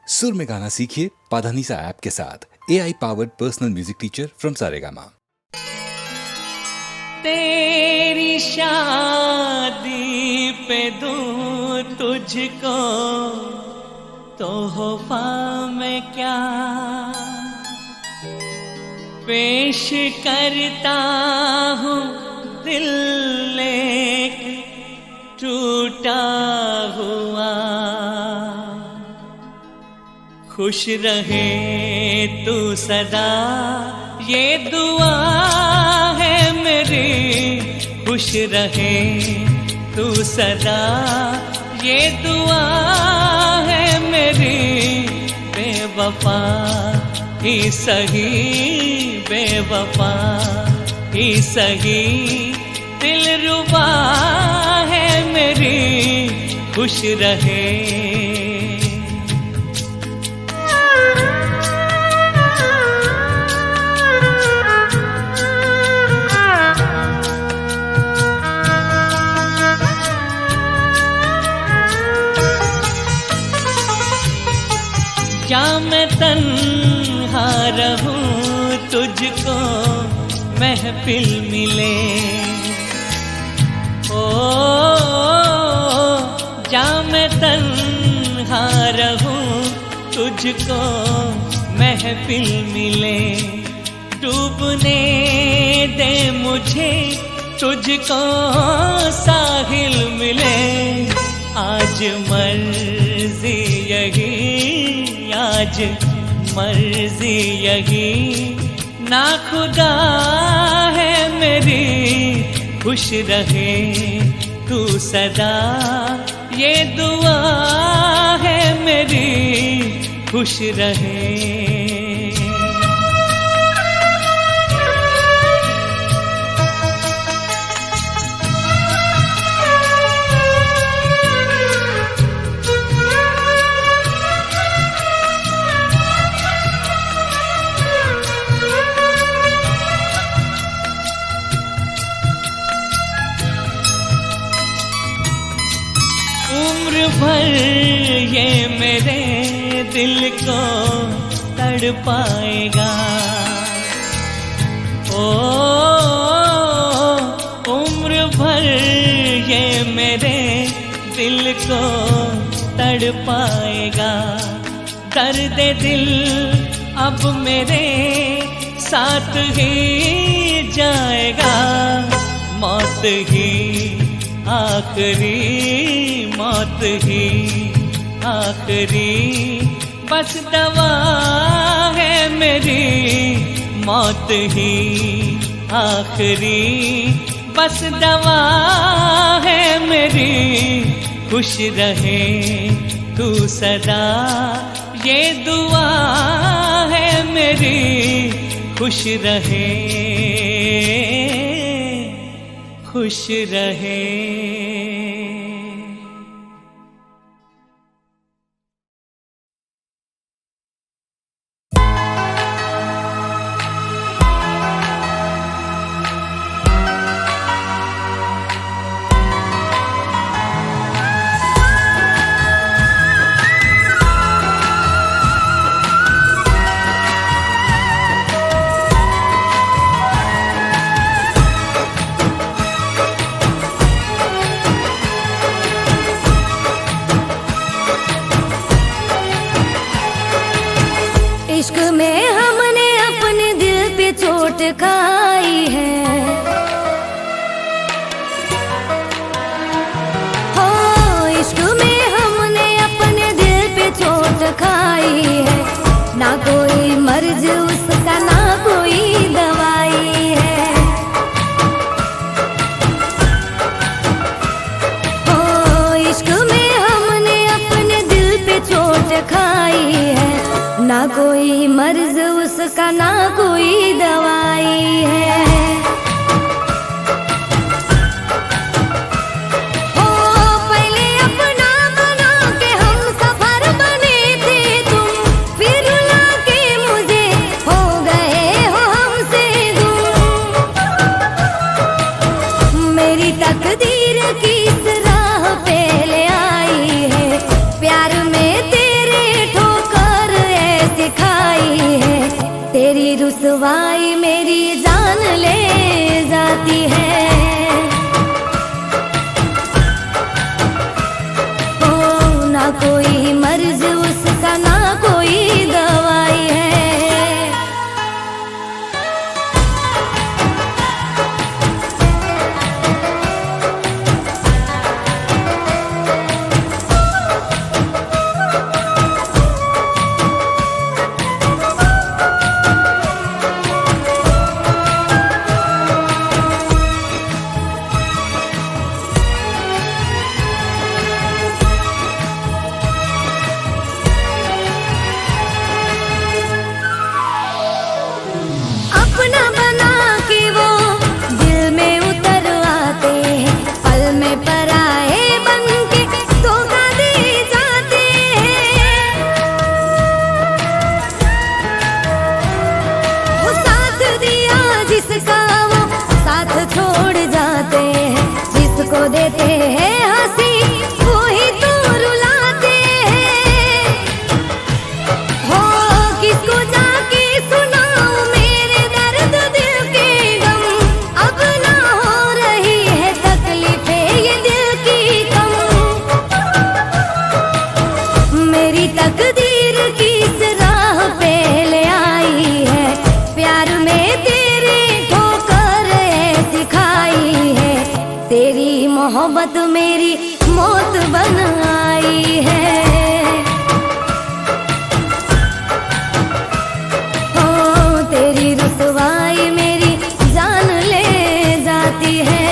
सुर में गाना सीखिए पाधानीसा ऐप के साथ। AI powered personal music teacher from Saregama. तेरी शादी पे दूं तुझको तोहफा में क्या पेश करता हूँ, दिल एक टूटा हुआ। खुश रहे तू सदा ये दुआ है मेरी, खुश रहे तू सदा ये दुआ है मेरी। बेवफा ही सही, बेवफा ही सही, दिलरुबा है मेरी, खुश रहे। क्या मैं तन्हा रहूं तुझको महफिल मिले, ओ क्या मैं तन्हा रहूं तुझको महफिल मिले। डूबने दे मुझे तुझको साहिल मिले। आज मर्जी यही, आज मर्जी यही, ना खुदा है मेरी, खुश रहे तू सदा ये दुआ है मेरी, खुश रहे। उम्र भर ये मेरे दिल को तड़पाएगा, ओ उम्र भर ये मेरे दिल को तड़पाएगा। दर्द दिल अब मेरे साथ ही जाएगा। मौत ही आखिरी, मौत ही आखिरी, बस दवा है मेरी। मौत ही आखिरी, बस दवा है मेरी, खुश रहे तू सदा ये दुआ है मेरी, खुश रहे, खुश रहे। इश्क में हमने अपने दिल पे चोट खाई है, हो इश्क में हमने अपने दिल पे चोट खाई है। ना कोई मर्ज उसका, ना कोई दवाई है, हो इश्क में हमने अपने दिल पे चोट खाई है। ना कोई मर्ज उसका, ना कोई दवाई है। ओ पहले अपना बना के हम सफर बने थे तुम, फिर रुला के मुझे हो गए हो हमसे दूर। मेरी तकदीर किस राह पे ले आई है, प्यार में तेरे ठोकर रुसवाई मेरी जान ले जाती है। ओ ना कोई मर्ज उसका ना कोई दवाई है। अपना बना के वो दिल में उतर आते हैं, पल में पराए बन के धोखा दे जाते हैं। वो साथ दिया जिसका वो साथ छोड़ जाते हैं, जिसको देते हैं हंसी वो ही तो रुलाते हैं। हो किसको जाके सुनाऊं मेरे दर्द दिल के गम, अब ना हो रही है तकलीफें ये दिल की कम। मेरी तकदीर किस राह पे ले आई है, प्यार में तेरे ठोकर ऐसी खाई है। तेरी मोहब्बत मेरी मौत बन आई है। ओ तेरी रुसवाई मेरी जान ले जाती है।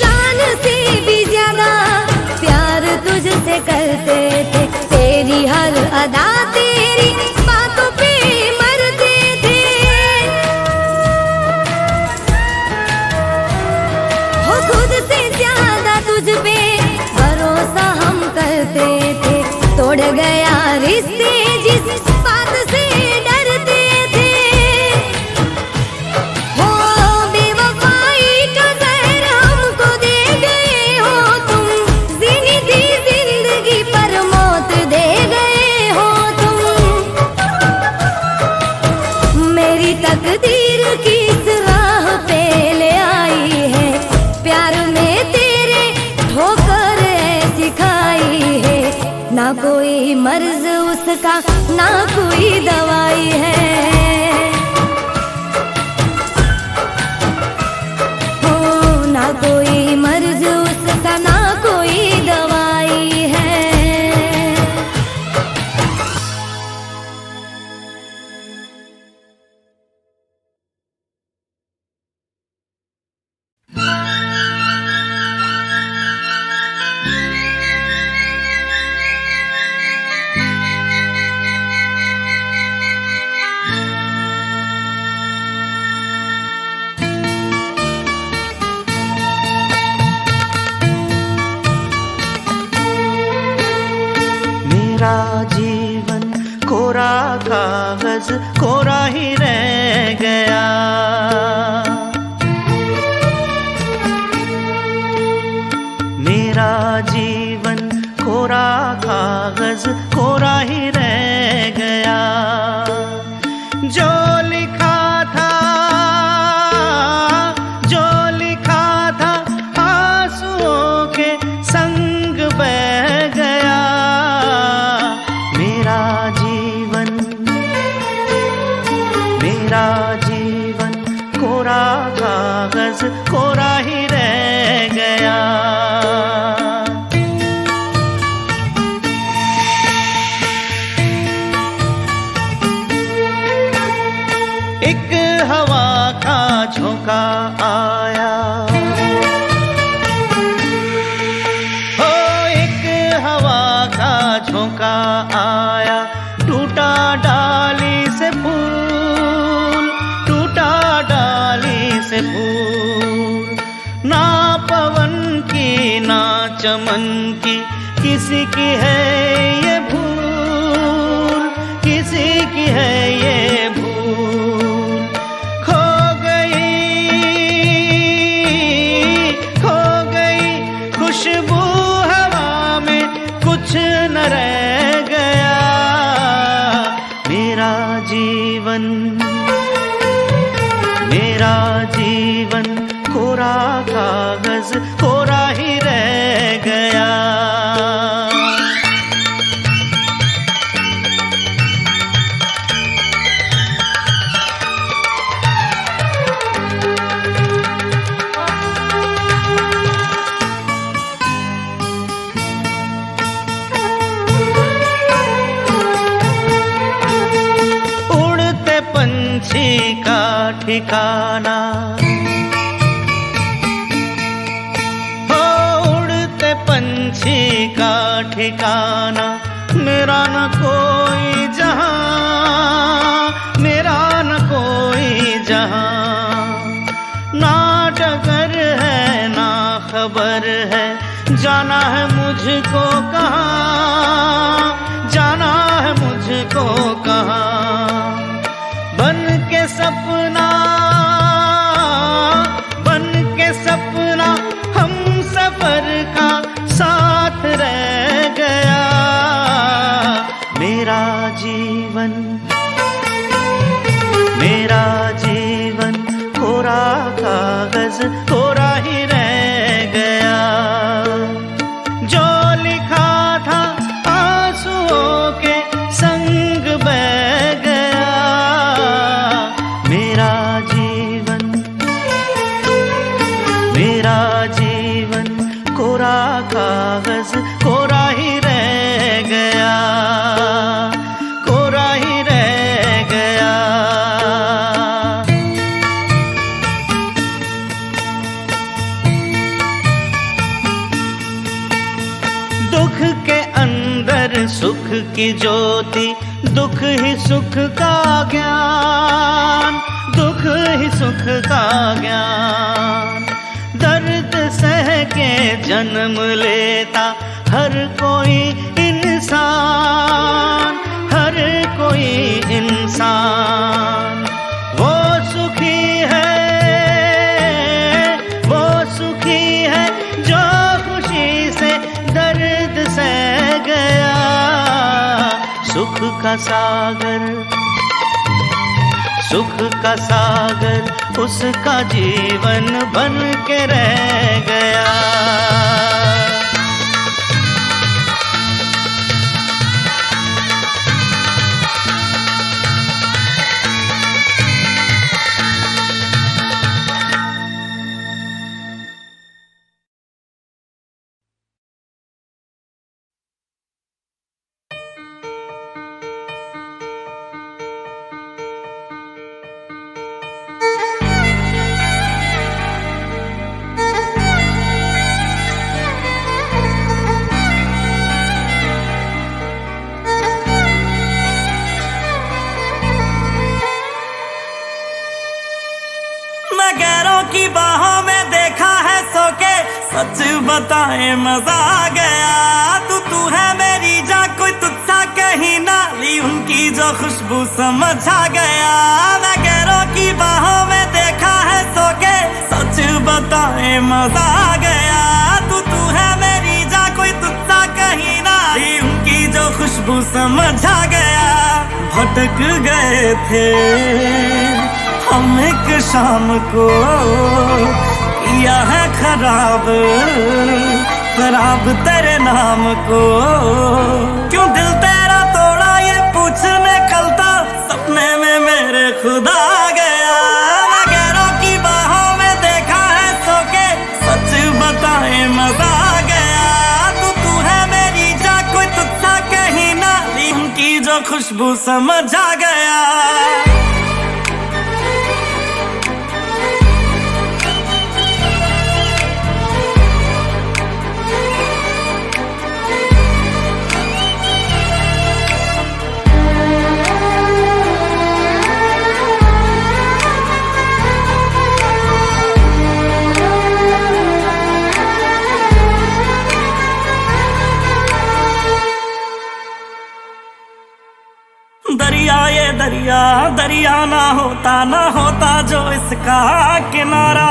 जान से भी ज्यादा प्यार तुझसे करते थे, तेरी हर अदा तेरी बातों पे मरते थे। हो खुद से ज्यादा तुझ पे भरोसा हम करते थे, तोड़ गया रिश्ते जिस बात से डरते थे। हो बेवफाई का जहर हमको दे गए हो तुम, जीनी थी जिंदगी पर मौत दे गए हो तुम। मेरी तकदीर किस राह पे ले आई है, प्यार में तेरे ठोकर ऐसी खाई है। ना कोई मर्ज उसका ना कोई दवाई है। हो ना कोई मर्ज उसका ना कोई दवाई है। मेरा जीवन कोरा कागज कोरा ही रह गया। मेरा जीवन कोरा कागज कोरा ही रह गया। जो लिखा था, जो लिखा था आंसुओं के संग बह गया। मेरा जीवन कोरा कागज कोरा ही रह गया। एक हवा का झोंका आया, हो एक हवा का झोंका आया, टूटा डाली से फूल चमन की किसी की है ये भूल, किसी की है ये भूल। खो गई खुशबू हवा में, कुछ न रह गया मेरा जीवन, मेरा जीवन कोरा कागज कोरा ही रह गया। उड़ते पंछी का ठिकाना, पंछी का ठिकाना मेरा न कोई जहां, मेरा न कोई जहां। ना डगर है ना खबर है, जाना है मुझको कहाँ, जाना है मुझको कहाँ। बन के सपना, बन के सपना हम सफर का साथ रह गया मेरा जीवन, मेरा जीवन कोरा कागज कोरा ही रह गया। जो लिखा था आंसुओं के संग बह गया मेरा जीवन, मेरा जीवन कोरा कागज कोरा ही रह गया, कोरा ही रह गया। दुख के अंदर सुख की ज्योति, दुख ही सुख का ज्ञान, दुख ही सुख का ज्ञान। दर्द सह के जन्म लेता हर कोई इंसान, हर कोई इंसान। वो सुखी है, वो सुखी है जो खुशी से दर्द सह गया। सुख का सागर, सुख का सागर उसका जीवन बन के रह गया। की बाहों में देखा है सो के, सच बताए मजा आ गया। तू है मेरी जा, कोई तुझसा कहीं ना ली, उनकी जो खुशबू समझ आ गया। मैं गैरों की बाहों में देखा है सो के, सच बताए मजा आ गया। तू है मेरी जा, कोई तुझसा कहीं ना ली, उनकी जो खुशबू समझ आ गया। भटक गए थे हम एक शाम को, किया है खराब खराब तेरे नाम को। क्यों दिल तेरा तोड़ा ये पूछने कल तो, सपने में मेरे खुदा आ गया। मैं गैरों की बाहों में देखा है सो के, सच बताए मजा आ गया। तू है मेरी जा, कोई तुझसा कहीं ना ली, उनकी जो खुशबू समझ आ गया। दरिया ये दरिया दरिया ना होता जो इसका किनारा।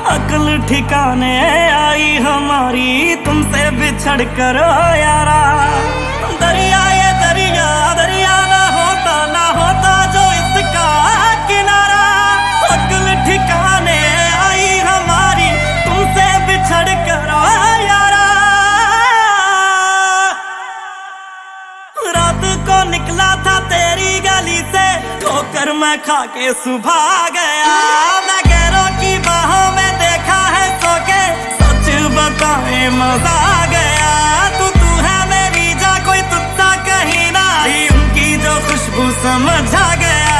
अक्ल ठिकाने आई हमारी तुमसे बिछड़ कर यारा। दरिया ये दरिया दरिया ना होता जो इसका किनारा। अक्ल ठिकाने आई हमारी तुमसे बिछड़ कर यारा। रात को निकला था तेरी गली से, ठोकर मैं खा के सुबह गया। मैं गैरों की बाहों में देखा है सो के, सच बताए मजा आ गया। तू है मेरी जा, कोई तुझसा कहीं ना आई, उनकी जो खुशबू समझ आ गया।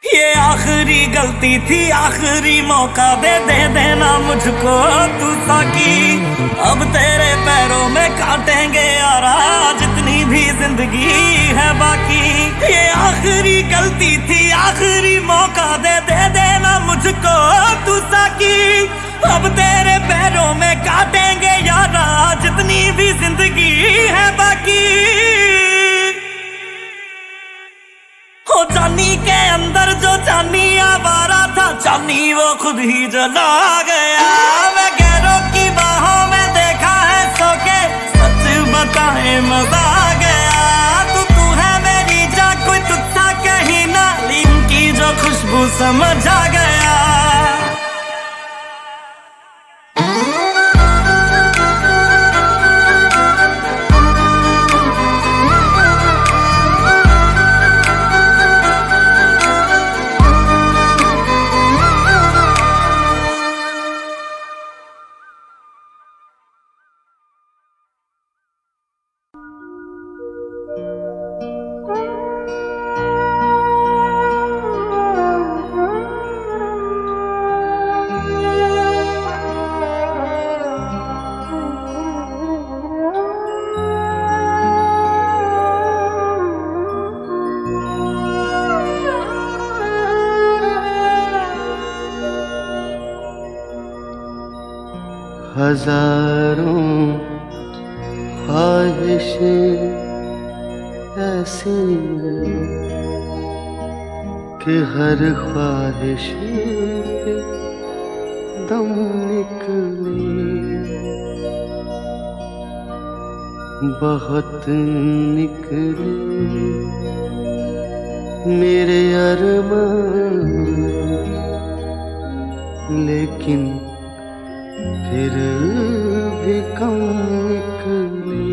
ये आखिरी गलती थी, आखिरी मौका दे देना मुझको तू साकी। अब तेरे पैरों में काटेंगे यारा जितनी भी जिंदगी है बाकी। ये आखिरी गलती थी, आखिरी मौका दे देना मुझको तू साकी। अब तेरे पैरों में काटेंगे यारा जितनी भी जिंदगी है बाकी। हो जानी के अंदर जो जानी आवारा था, जानी वो खुद ही जला गया। मैं गैरों की बाहों में देखा है सो के, सच बताए मजा आ गया। तू है मेरी जा, कोई तुझसा कहीं ना ली, उनकी जो खुशबू समझ आ गया। हजारों ख्वाहिशें ऐसी कि हर ख्वाहिश पे दम निकले। बहुत निकले मेरे अरमान, लेकिन फिर भी कम निकले।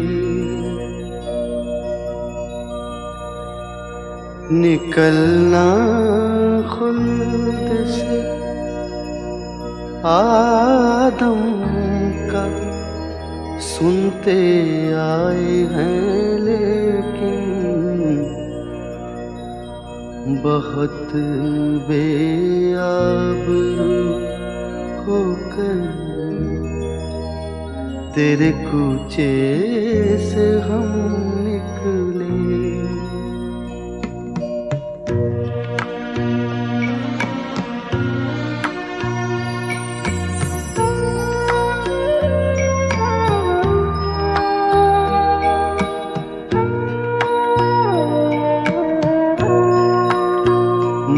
निकलना खुल्द से आदम का सुनते आए हैं, लेकिन बहुत बेआबरू होकर तेरे कूचे से हम निकले।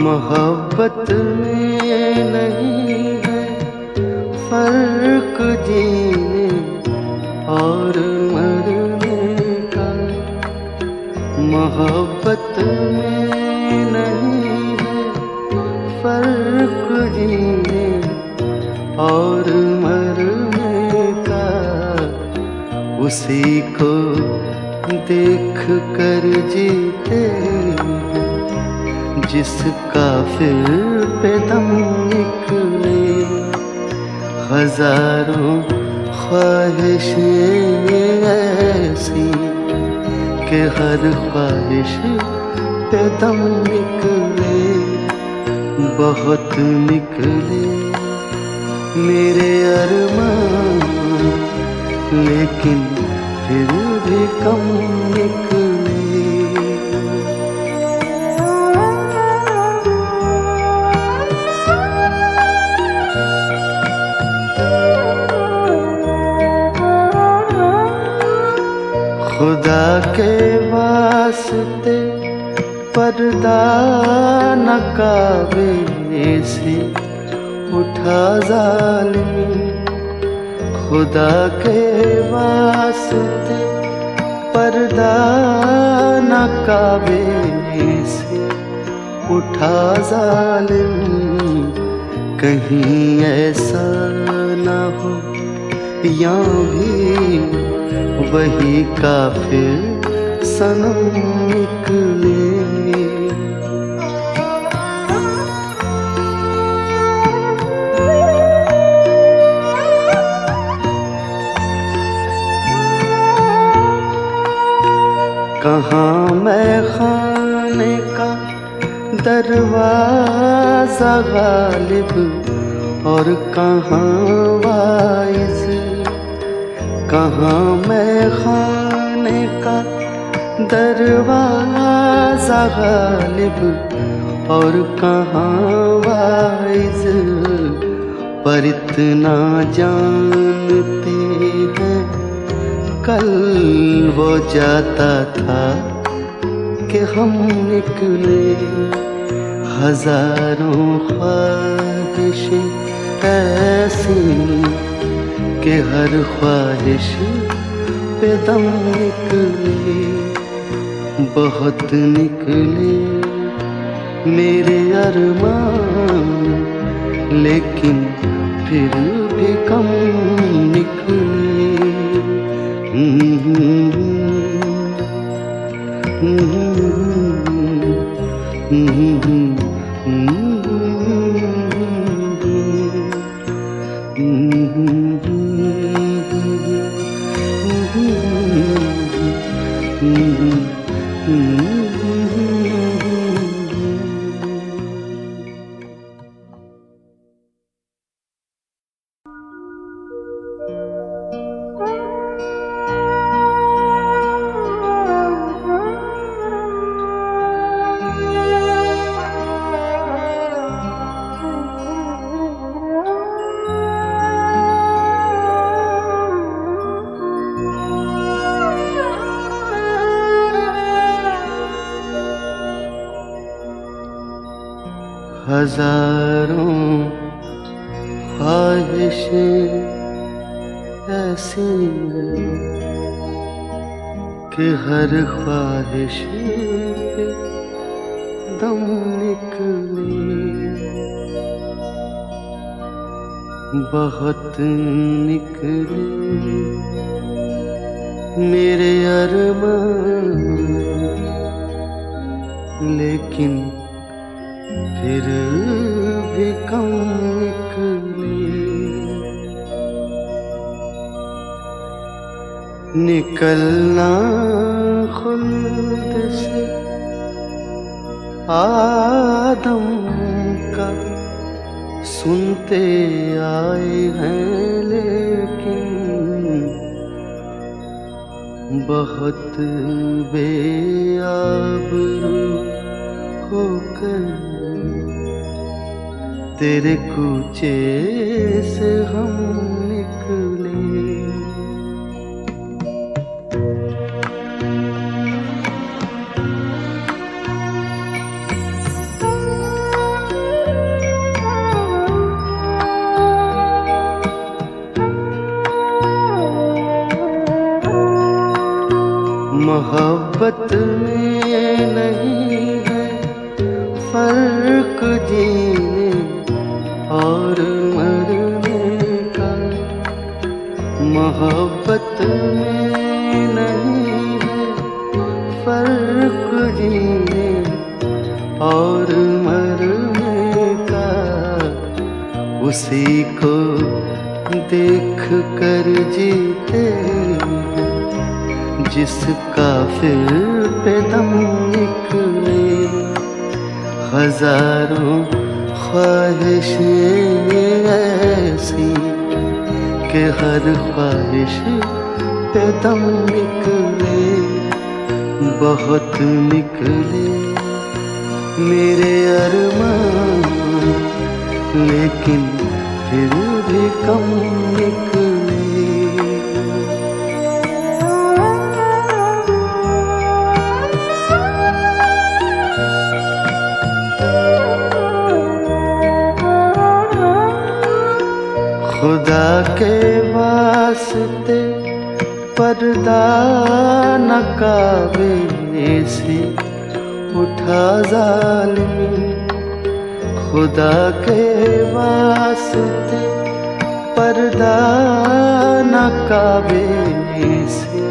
मोहब्बत में नहीं है फर्क जीने और मरने का। मोहब्बत में नहीं है फर्क जीने और मरने का। उसी को देख कर जीते जिसका फिर पे दम निकले। हजारों ख्वाहिशें ऐसी कि हर ख्वाहिश पे दम निकले। बहुत निकले मेरे अरमान, लेकिन फिर भी कम निकले। खुदा के वास्ते पर्दा न काबे से उठा जालिम, खुदा के वास्ते पर्दा न काबे से उठा जालिम। कहीं ऐसा न हो या भी वही काफिर सनम निकले। कहाँ मैं खाने का दरवाजा गालिब और कहाँ वाइज, कहाँ मैं खाने का दरवाजा गालिब और कहाँ वाइज। पर इतना जानते हैं कल वो जाता था कि हम निकले। हजारों ख्वाहिशें ऐसी कि हर ख्वाहिश पे दम निकले। बहुत निकले मेरे अरमान, लेकिन फिर भी कम निकले। हजारों ख्वाहिशें ऐसी कि हर ख्वाहिश पे दम निकले। बहुत निकले मेरे अरमान, लेकिन फिर भी कम निकले। निकलना खुल्द से आदम का सुनते आए हैं, लेकिन बहुत बेआबरू होकर तेरे कूचे से हम निकले। मोहब्बत में नहीं है फर्क जीने और मरने का। मोहब्बत में नहीं है फर्क जीने और मरने का। उसी को देख कर जीते जिसका फिर पे दम निकले। हजारों ख्वाहिशें ऐसी कि हर ख्वाहिश पे दम निकले। बहुत निकले मेरे अरमान, लेकिन फिर भी कम निकले। के वास्ते पर्दा न काबे से उठा जालिम, खुदा के वास्ते पर्दा न काबे से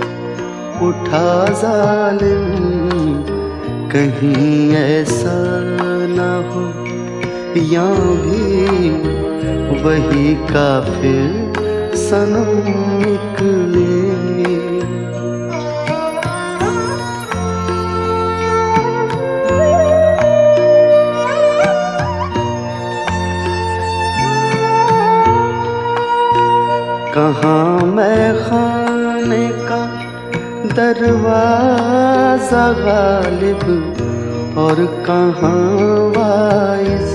उठा जालिम। कहीं ऐसा न हो या भी वही काफिर सनम निकले। कहाँ मैं खाने का दरवाजा गालिब और कहाँ वाइज,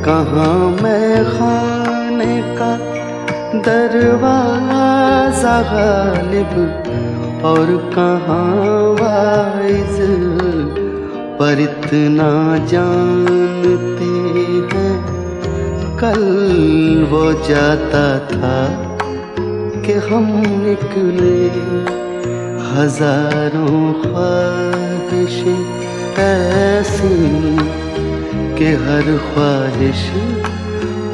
कहाँ मैं खाने का दरवाजा गालिब और कहाँ वाइज। पर इतना जानते हैं कल वो जाता था कि हम निकले। हजारों ख्वाहिशें ऐसी कि हर ख्वाहिश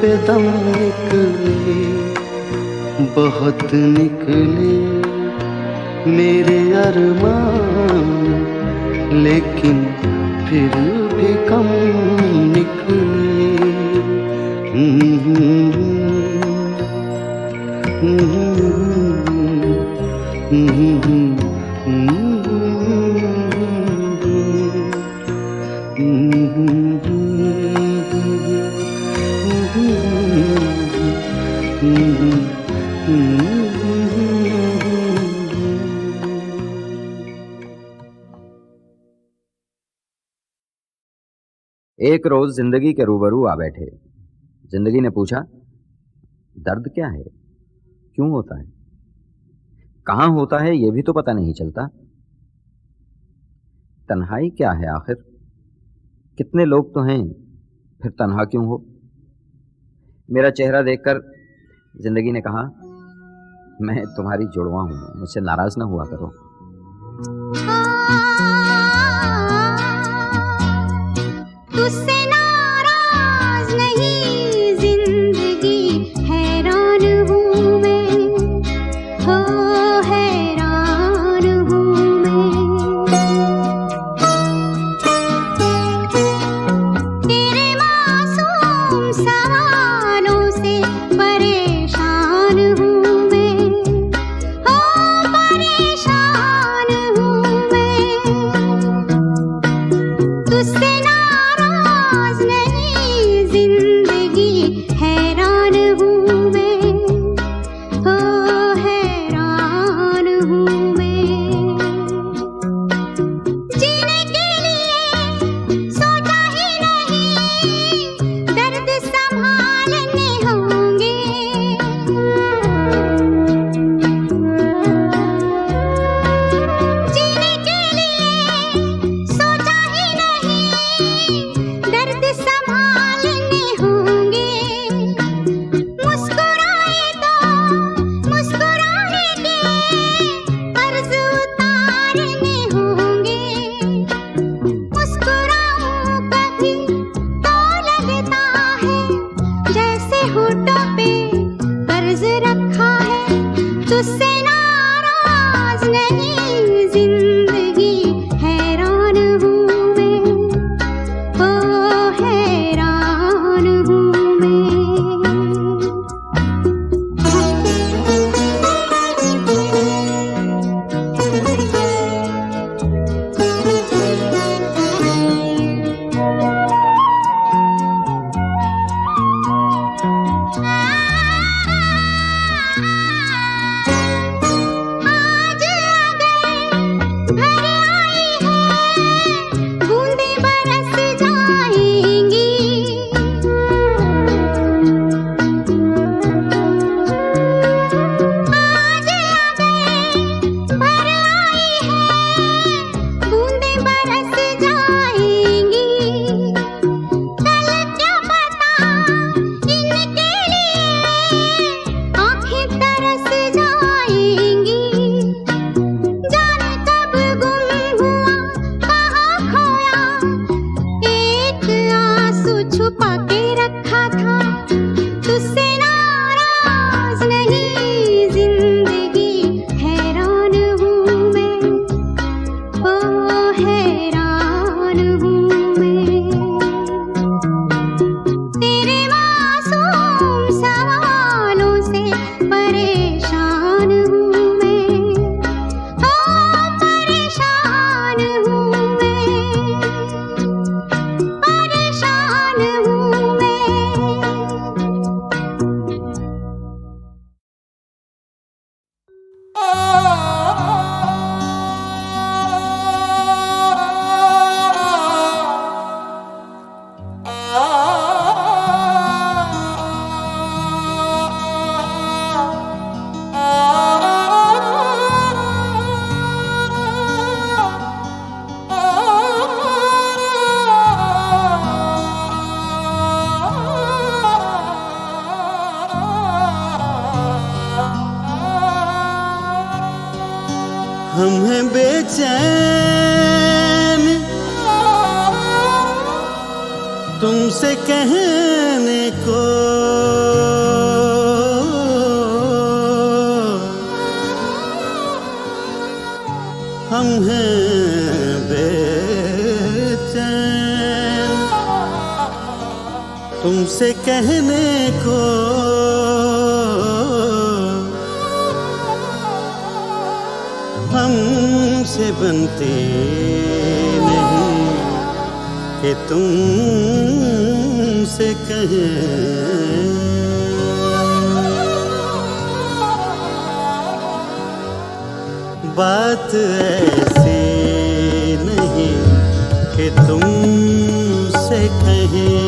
पे दम निकले। बहुत निकले मेरे अरमान, लेकिन फिर भी कम निकले। एक रोज जिंदगी के रूबरू आ बैठे। जिंदगी ने पूछा, दर्द क्या है, क्यों होता है, कहाँ होता है, यह भी तो पता नहीं चलता। तन्हाई क्या है आखिर, कितने लोग तो हैं, फिर तन्हा क्यों हो। मेरा चेहरा देखकर जिंदगी ने कहा, मैं तुम्हारी जुड़वा हूं, मुझसे नाराज ना हुआ करो। तुझसे नाराज नहीं जिंदगी, हैरान हूँ मैं, हो हैरान हूँ मैं। तेरे मासूम सवालों से परेशान हूँ मैं, हो परेशान हूँ मैं। तुझसे बेचैन तुमसे कहने को, हम हैं बेचैन तुमसे कहने को, हमसे बनती नहीं कि तुमसे कहें। बात ऐसी नहीं कि तुमसे कहें,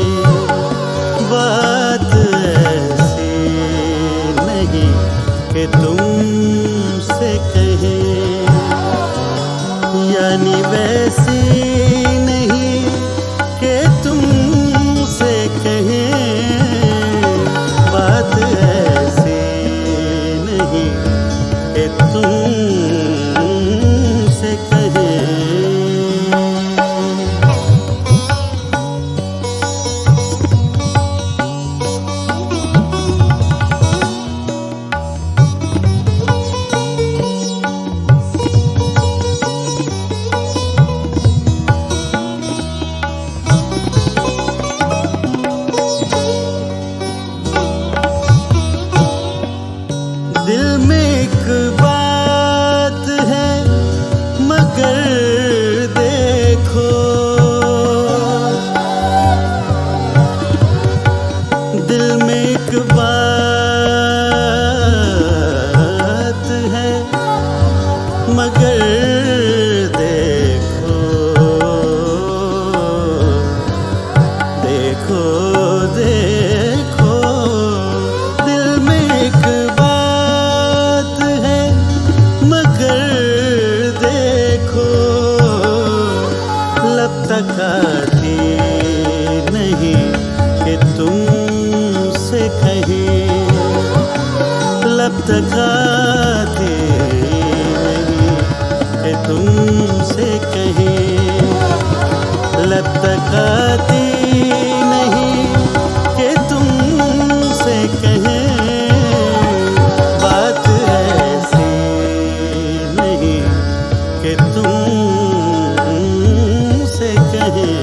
बात ऐसी नहीं कि तुमसे कहें, यानी वैसी नहीं कि तुमसे कहें। बात ऐसी नहीं कि तुमसे कहें। दिल में एक बात है मगर देखो, दिल में एक बात है मगर देखो, देखो देखो, दिल में एक बात है मगर देखो, लब तक आती नहीं कि तुमसे कहें, लब तक आती नहीं कि तुमसे कहें, लब तक आती नहीं कि तुमसे कहें। बात ऐसी नहीं कि तुमसे कहें।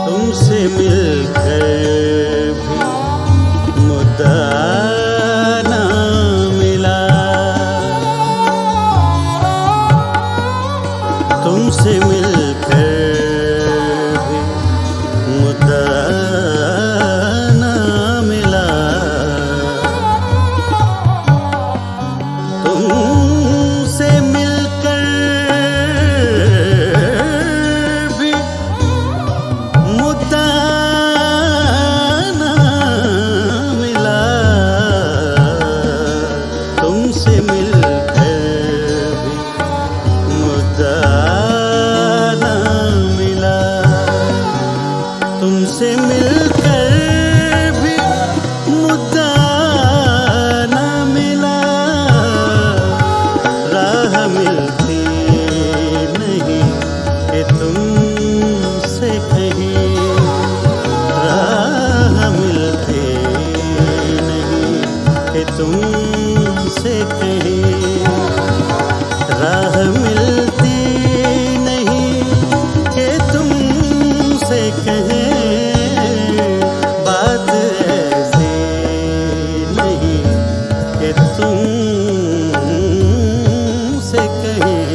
तुमसे मिलकर भी मुद्दा ना मिला, तुमसे मिलकर भी मुद्दा ना मिला, तुमसे मिलकर भी मुद्दा ना मिला, तुमसे मिलकर भी मुद्दा ना मिला, तुमसे मिलकर भी मुद्दा ना मिला। राह मिलती नहीं कि तुमसे कहें, राह मिलती नहीं कि तुमसे कहें, राह मिलती नहीं कि तुमसे कहें। बात ऐसी नहीं कि तुमसे कहें।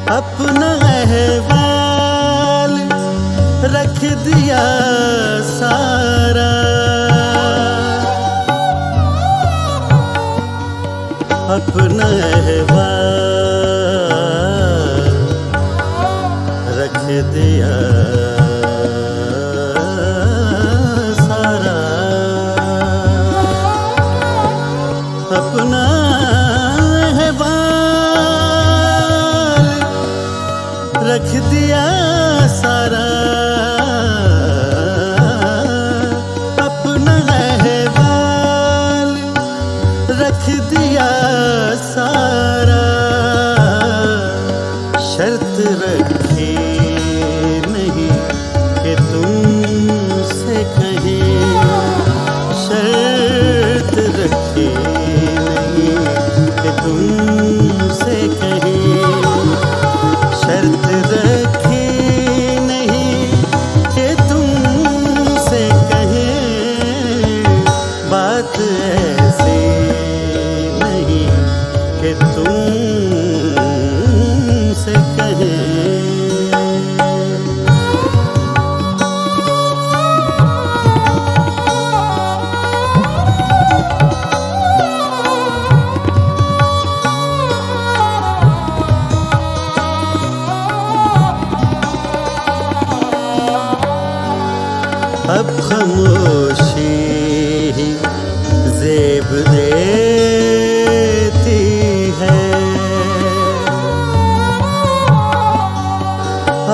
अपना अहवाल रख दिया सारा, अपना अहवाल रख दिया सारा, अपना अहवाल रख दिया सारा, अपना अहवाल रख दिया सारा। शर्त रखी नहीं कि तुमसे कहें, शर्त रखी नहीं कि तुमसे कहें, शर्त रखी नहीं कि तुमसे कहें, बात ऐसी नहीं कि तुमसे कहें। अब खामोशी ही ज़ेब देती है,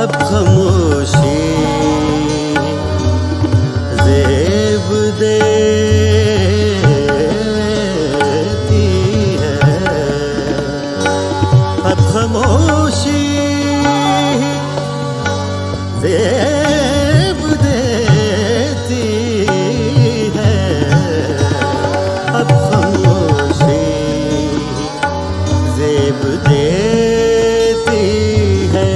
अब खामोशी ज़ेब देती है, अब खामोशी ज़ेब देती है, अब खामोशी ज़ेब देती है,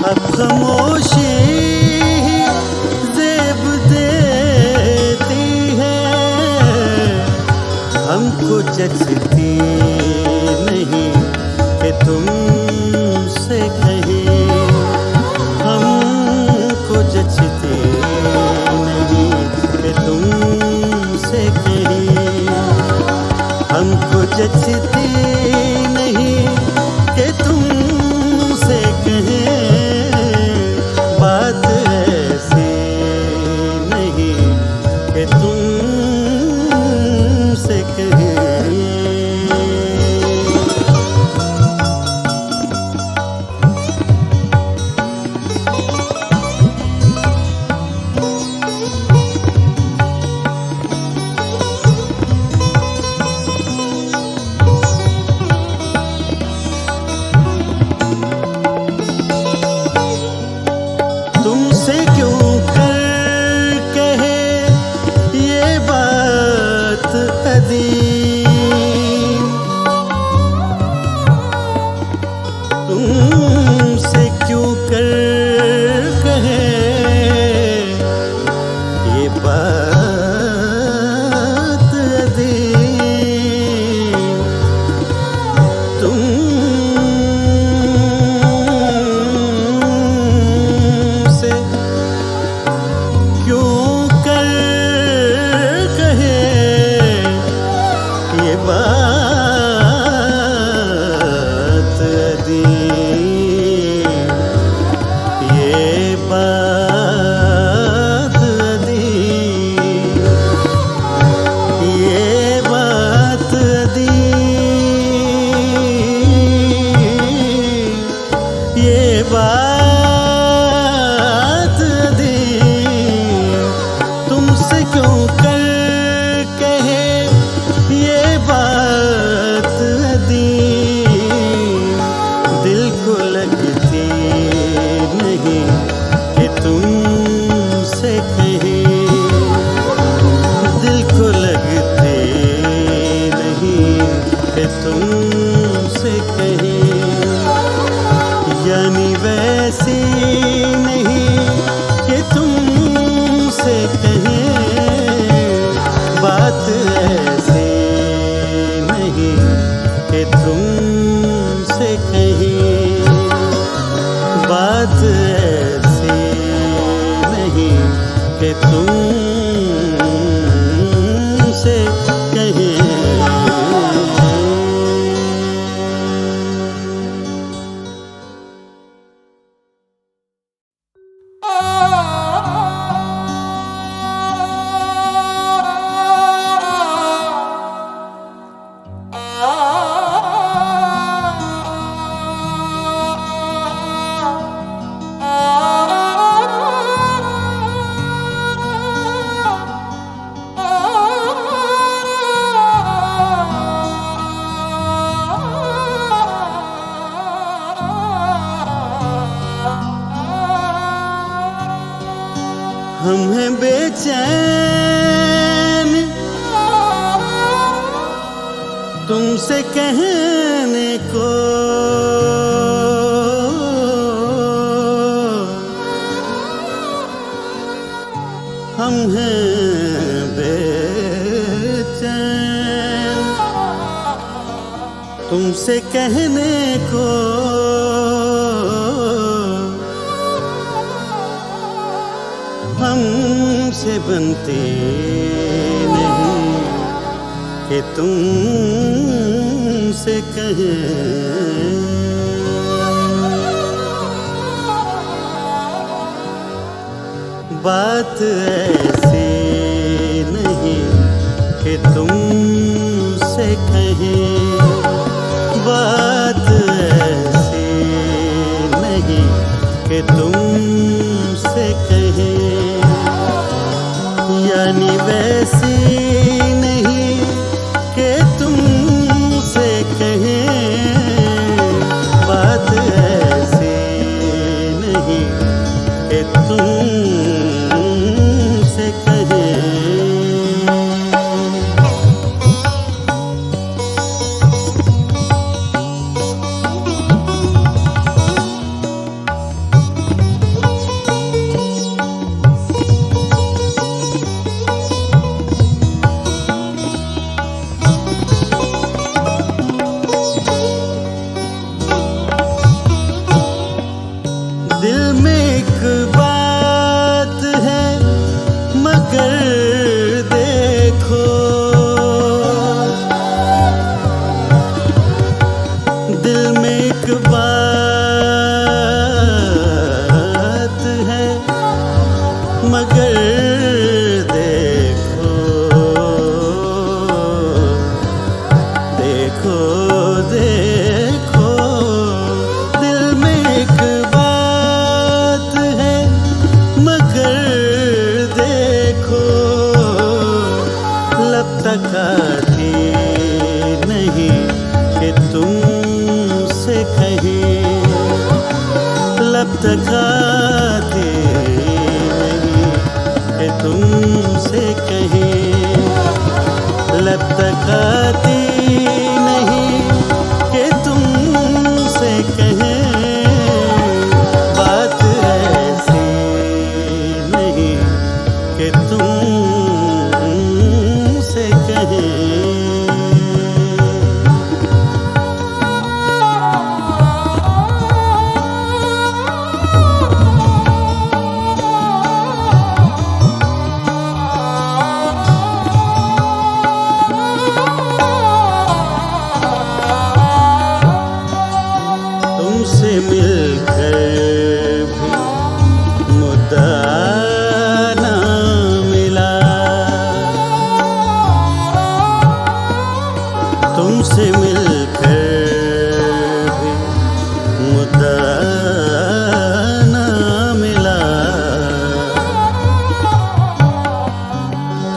अब खामोशी ज़ेब देती है, हमको जचती नहीं कि तुमसे कहें, हमको जचती नहीं कि तुमसे कहें, हमको जचती नहीं कि तुमसे कहें, बात ऐसी नहीं कि तुमसे कहें। बेचैन तुमसे कहने को, हम हैं बेचैन तुमसे कहने को, हमसे बनती नहीं कि तुमसे कहें। बात ऐसी नहीं कि तुमसे कहें, बात ऐसी नहीं कि तुमसे कहें, यानी वैसी नहीं कि तुमसे कहें। बात ऐसी नहीं कि तुमसे कहें। दिल में एक बात है मगर देखो, दिल में एक बात है मगर देखो, देखो देखो, दिल में एक बात है मगर देखो, लब तक आती नहीं कि तुमसे कहें, लब तक आती नहीं कि तुमसे कहें, लब तक आती नहीं कि तुमसे कहें। बात ऐसी नहीं कि तुमसे कहें। तुमसे मिलकर भी मुद्दा ना मिला, तुमसे मिलकर भी मुद्दा ना मिला,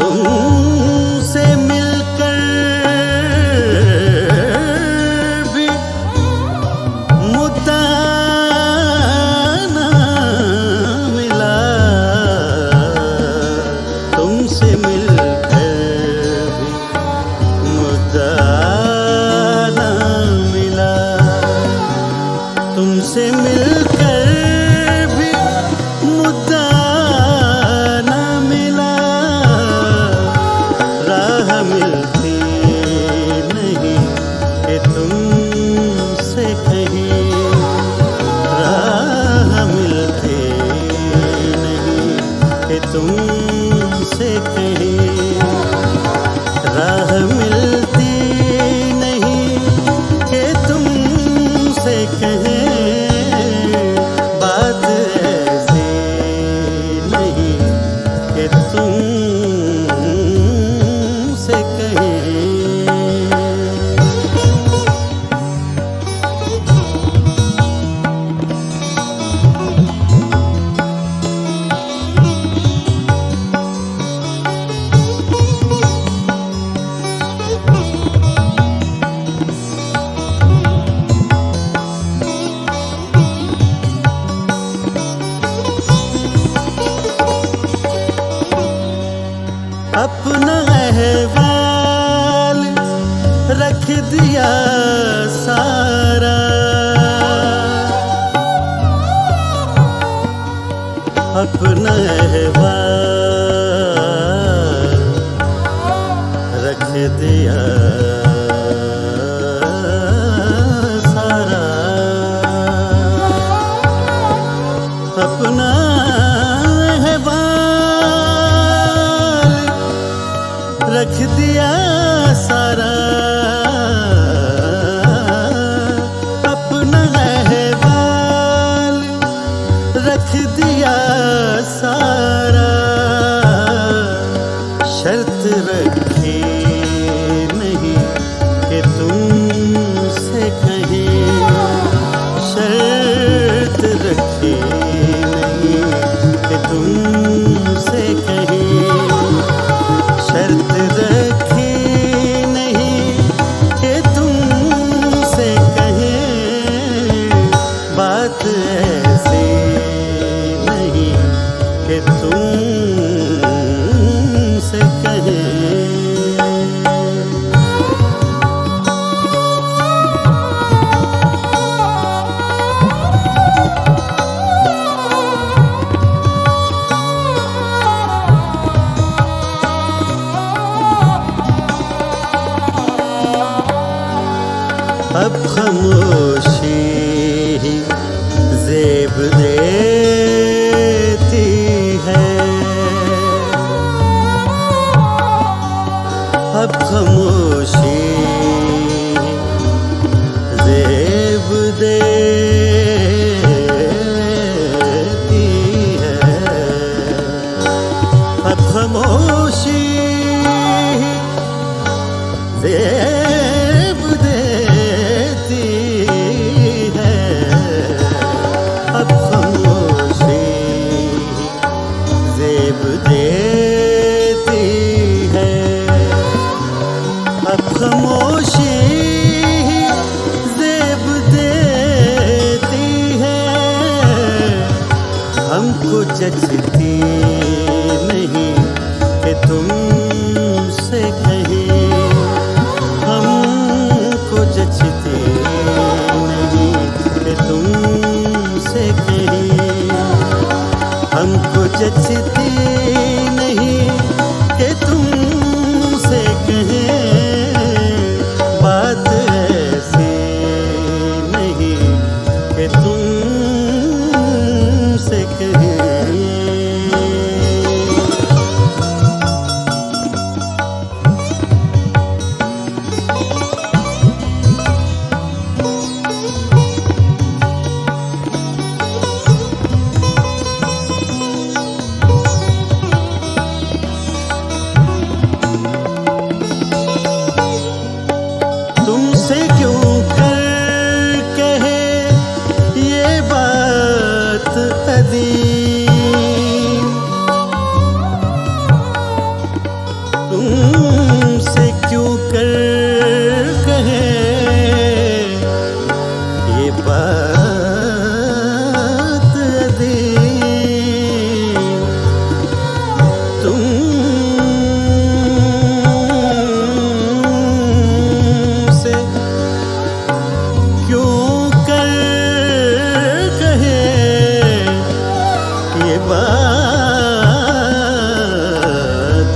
तुमसे मिलकर भी मुद्दा ना मिला, तुमसे मिलकर भी मुद्दा ना मिला, तुमसे मिलकर भी मुद्दा ना मिला। राह मिलती नहीं कि तुमसे कहें, राह मिलती नहीं कि तुमसे कहें, राह मिलती नहीं कि तुमसे कहें। बात ऐसी नहीं कि तुमसे कहें। अपना अहवाल रख दिया सारा, अपना अहवाल रख दिया सारा, अपना अहवाल रख दिया सारा। शर्त रखी नहीं कि तुमसे कहें, शर्त रखी नहीं कि तुमसे कहें, शर्त रखी नहीं कि तुमसे कहें। बात ऐसी नहीं कि तुमसे कहें। अब खामोशी ही ज़ेब देती है, अब खामोशी ज़ेब देती है, अब खामोशी ज़ेब देती है, अब खामोशी ज़ेब देती है, अब खामोशी ज़ेब देती है। हमको जचती नहीं कि तुमसे कहें, हमको जचती नहीं कि तुमसे कहें, हमको जचती नहीं कि तुमसे कहें। बात ऐसी नहीं कि तुमसे कहें। तुमसे क्यों कर कहे ये बात अदीम, तुमसे क्यों कर कहे ये बात अदीम। तुमसे क्यों कर कहे ये बात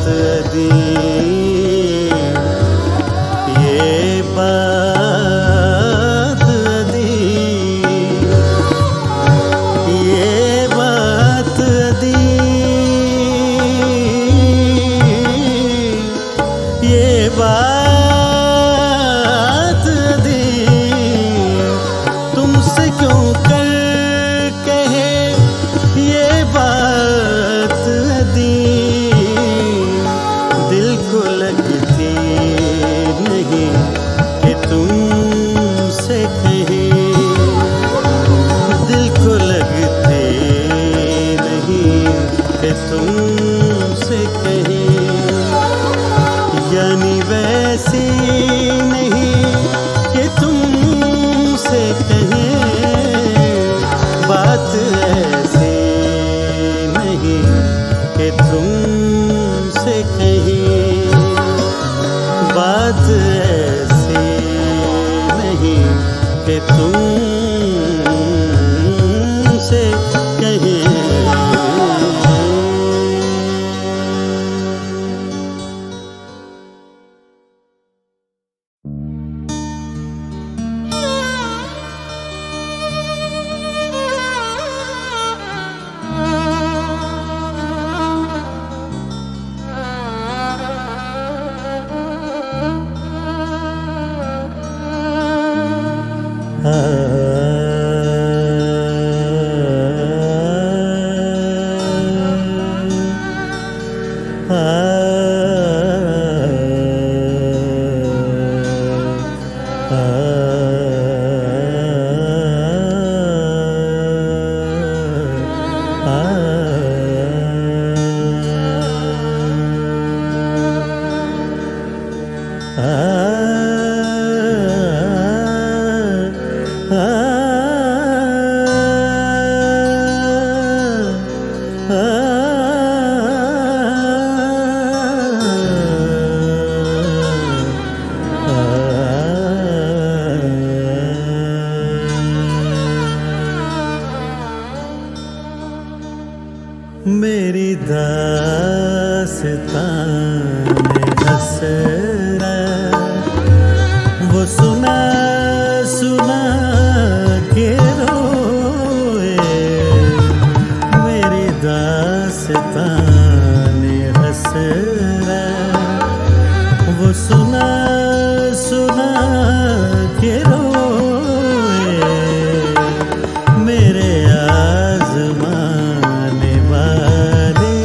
अदीम, ये बात अदीम, ये बात अदीम, ये बात अदीम। तुमसे क्यों कर कहे ये बात अदीम, दिल को लगती नहीं कि तुमसे कहे, दिल को लगती नहीं कि तुमसे कहे। यानी वैसी नहीं कि तुमसे कहे, बात ऐसी नहीं कि तुमसे कहे, बात ऐसी नहीं कि तुमसे कहे। मेरी दास्तान हसरत वो सुना सुना के रोए, मेरी दास्तान हसरत वो सुना सुना के रोए, मेरे आज़माने वाले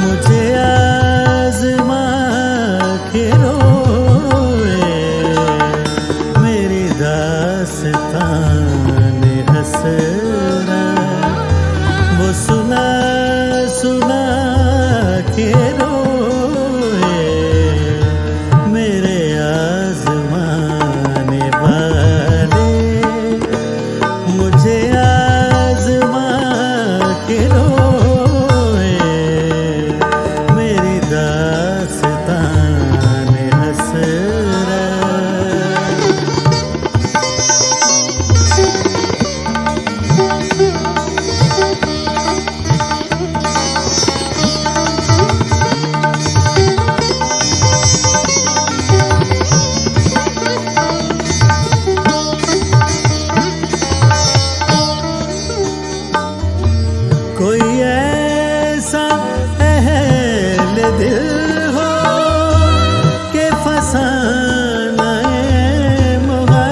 मुझे आज़मा के रोए, मेरी दास्तान हसरत वो सुना सुना के रोए, मेरे आज़माने वाले मुझे आज़मा के रोए, मेरी दास्तान हसरत। कोई ऐसा अहले दिल हो के फसाना मोहब्बत,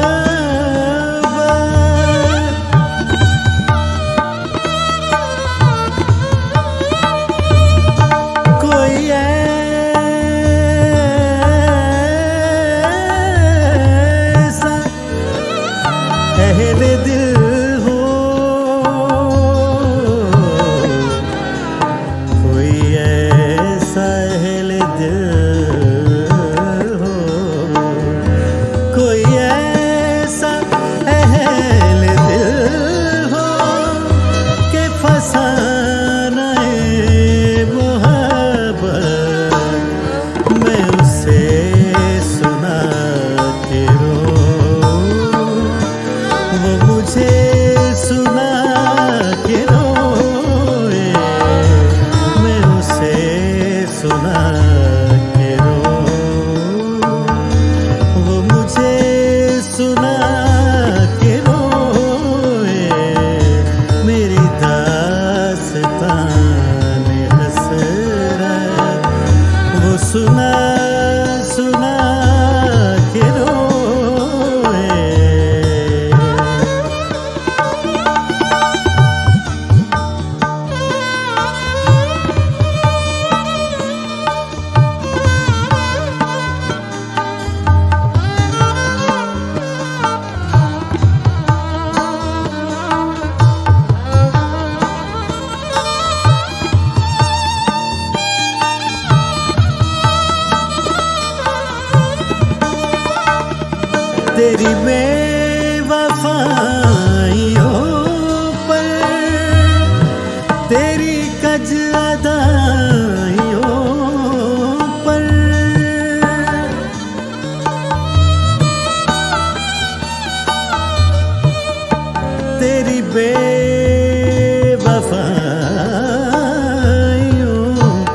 कोई ऐसा अहले दिल हो, कोई ऐसा अहले दिल हो, कोई ऐसा अहले दिल हो के फसाना मोहब्बत, मैं उसे सुना के रोऊं, वो मुझे सुना के रोए, मैं उसे सुना के रोऊं, वो मुझे सुना के रोए, मेरी दास्तान हसरत वो सुना सुना के रोए। तेरी बेवफाइयों पर, तेरी कज अदाइयों पर, तेरी बेवफाइयों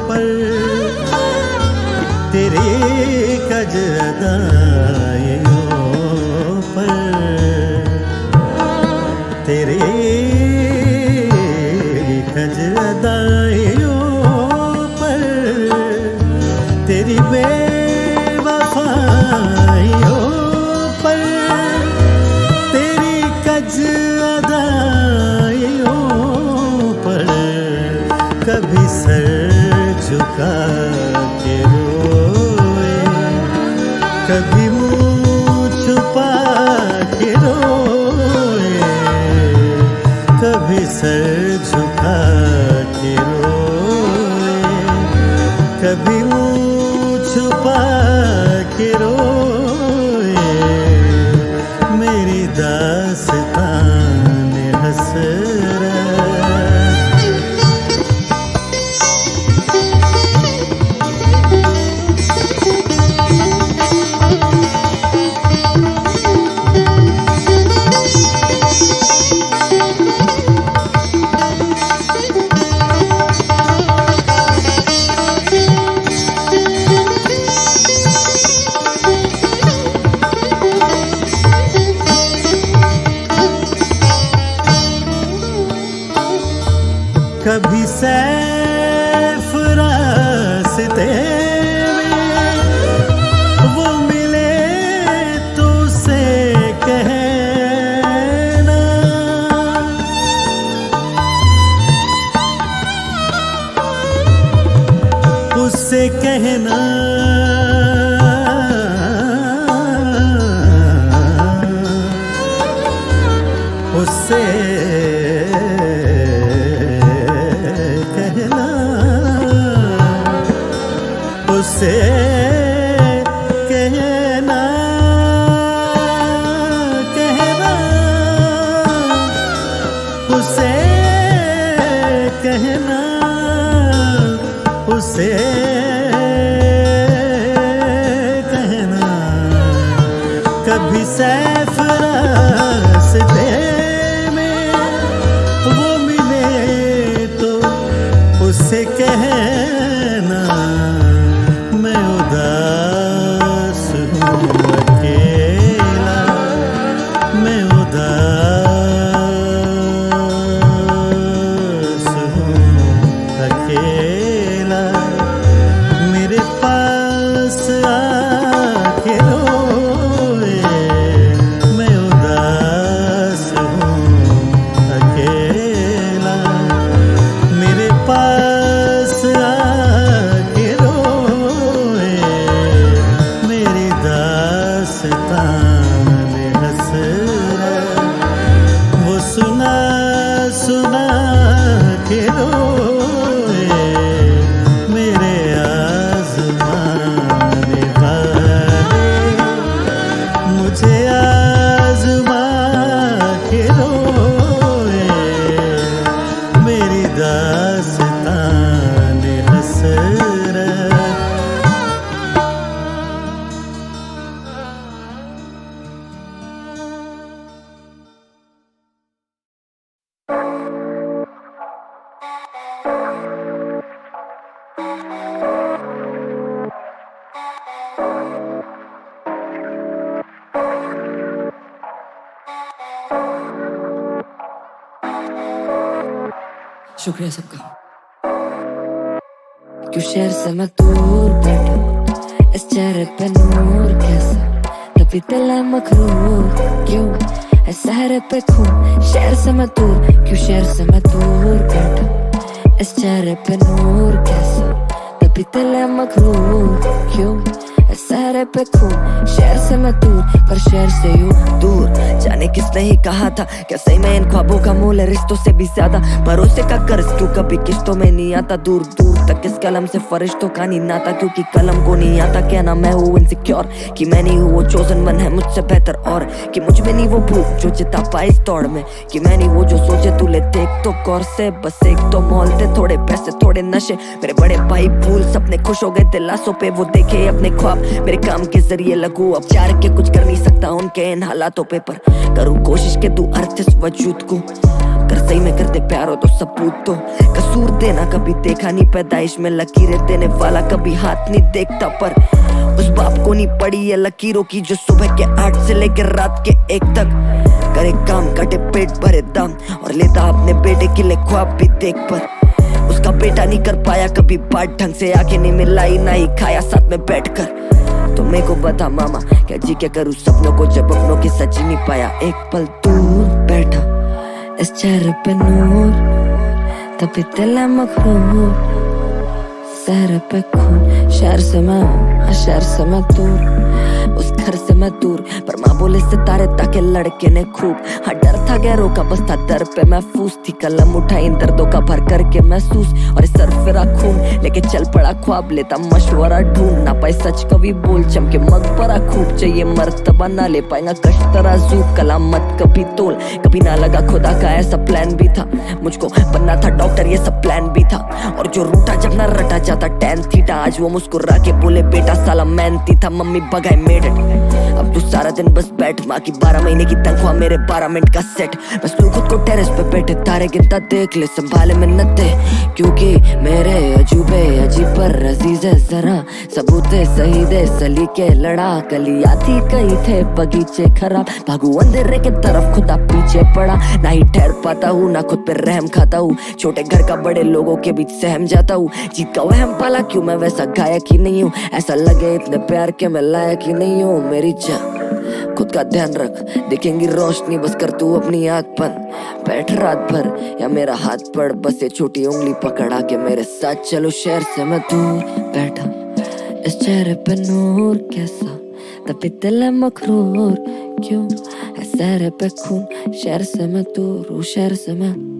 पर, तेरी कज अदाइयों पर, तेरे कज अदाइयों पर, तेरी बेवफाइयों पर, तेरी कज अदाइयों पर, कभी सर झुका के रोए, कभी मुँह छुपा के रोए, कभी सर झुका के रोए, कभी मुँह छुपा के रोए, मेरी दास्तान हसरत। उससे कहना, उससे कहना, कहना, उससे कहना, उससे कहना, कभी सैफ रास्ते में वो मिले तो उससे कहना, मैं उदास हूँ अकेला, मैं उदास हूँ अकेला, मेरे पास आके रोए, मैं उदास हूँ अकेला, मेरे पास आके रोए, मेरी दास्तान हसरत वो सुना सुना के रोए, मेरे आज़माने वाले मुझे आज़मा के रोए, मेरी दास्तान हसरत। शुक्रिया सबका। क्यों शहर से मैं दूर बैठा, इस चेहरे पे नूर कैसा, तभी दिल है मखरूर, क्यों है सहरे पे खून। शहर से मैं दूर, क्यों शहर से मैं दूर बैठा, इस चेहरे पे नूर कैसा, तभी दिल है मखरूर, क्यों है सहरे पे खून। शहर से मैं दूर, पर शहर से यूं दूर, जाने किसने ही कहा था क्या सही में इन ख्वाबों का मोल है रिश्तों से भी ज्यादा। भरोसे का कर्ज क्यों कभी किस्तों में नहीं आता, दूर दूर तक इस कलम से फरिश्तों का नहीं नाता, क्योंकि कलम को नहीं आता कहना मैं हूँ इनसिक्योर, कि मैं नहीं हूँ वो चोजन वन है मुझसे बेहतर, और कि मुझ में नहीं वो भूख जो जिता पाए इस दौड़ में, कि मैं नहीं वो जो सोचे तू ले देख तो गौर से, बस एक तो मॉल थे थोड़े पैसे थोड़े नशे, मेरे बड़े भाई भूल सपने खुश हो गए दिलासों पे, वो देखे अपने ख्वाब मेरे काम के जरिए लगू, अब चार के कुछ कर नहीं सकता उनके इन हालातों पे, पर करूँ कोशिश के तू अर्थ इस वजूद को कर सही में कर दे प्यार हो तो सबूत तो। कसूर देना कभी देखा नहीं, पैदाइश में लकीरें देने वाला कभी हाथ नहीं देखता, पर उस बाप को नहीं पड़ी ये लकीरों की जो सुबह के 8 से लेकर रात के 1 तक करे काम, काटे पेट भरे दम और लेता अपने बेटे के लिए ख्वाब भी देख, पर उसका बेटा नहीं कर पाया कभी बात ढंग से, आके नहीं मिलाई ना ही खाया साथ में बैठकर। तो मेरे को बता मामा क्या जी क्या करूँ सपनों को जब अपनों की सच्ची नहीं पाया। एक पल दूर बैठा इस चेहरे पे नूर, तभी दिल है मखरूर, शहर पे खून। शहर से मैं दूर, उस घर से मैं दूर, पर माँ बोले सितारे ताके लड़के ने खूब। हाँ डर था गैरों का बस था दर पे महफूज थी, कलम उठाई इन दर्दों का भर करके महसूस, और इस सर फिरा खून लेके चल पड़ा ख्वाब लेता मशवरा ढूंढ, ना पाए सच कभी बोल चमके मकबरा खूब, चाहिए मर्तबा ना ले पाएगा कश तराजू, कलाम मत कभी तोल, कभी ना लगा खुदा का ऐसा प्लान भी था, मुझको बनना था डॉक्टर ये सब प्लान भी था, और जो रूठा जब ना रटा जाता टैन थीटा, आज वो मुस्कुरा के बोले बेटा साला मेहनती था, मम्मी बगाए मेड इट। अब तू सारा दिन बस बैठ, माँ की 12 महीने की तनख्वाह मेरे 12 मिनट का सेट, बस तू खुद को टेरेस पे बैठे तारे गिनता देख ले, संभाले मिन्नतें क्योंकि मेरे अजूबे अजीब पर अजीज है जरा, सबूते सही दे सलीके लड़ा, गलियां थी कई थे बगीचे खराब, भागू अंधेरे के तरफ खुदा पीछे पड़ा, ना ही ठहर पाता हूँ ना खुद पे रहम खाता हूँ, छोटे घर का बड़े लोगों के बीच सहम जाता हूँ, जीत का वहम पाला क्यों मैं वैसा गायक ही नहीं हूँ, ऐसा लगे इतने प्यार के मैं लायक ही नहीं हूँ, मेरी खुद का ध्यान रख, दिखेंगी रोशनी बस कर तू अपनी आँख बंद, बैठ रात भर या मेरा हाथ पड़, बस ये छोटी उंगली पकड़ा के मेरे साथ चलो। शहर से मैं दूर बैठा इस चेहरे पे नूर कैसा, तभी दिल है मखरूर, क्यों सहर पे खून शहर से मैं दूर हूँ शहर से मैं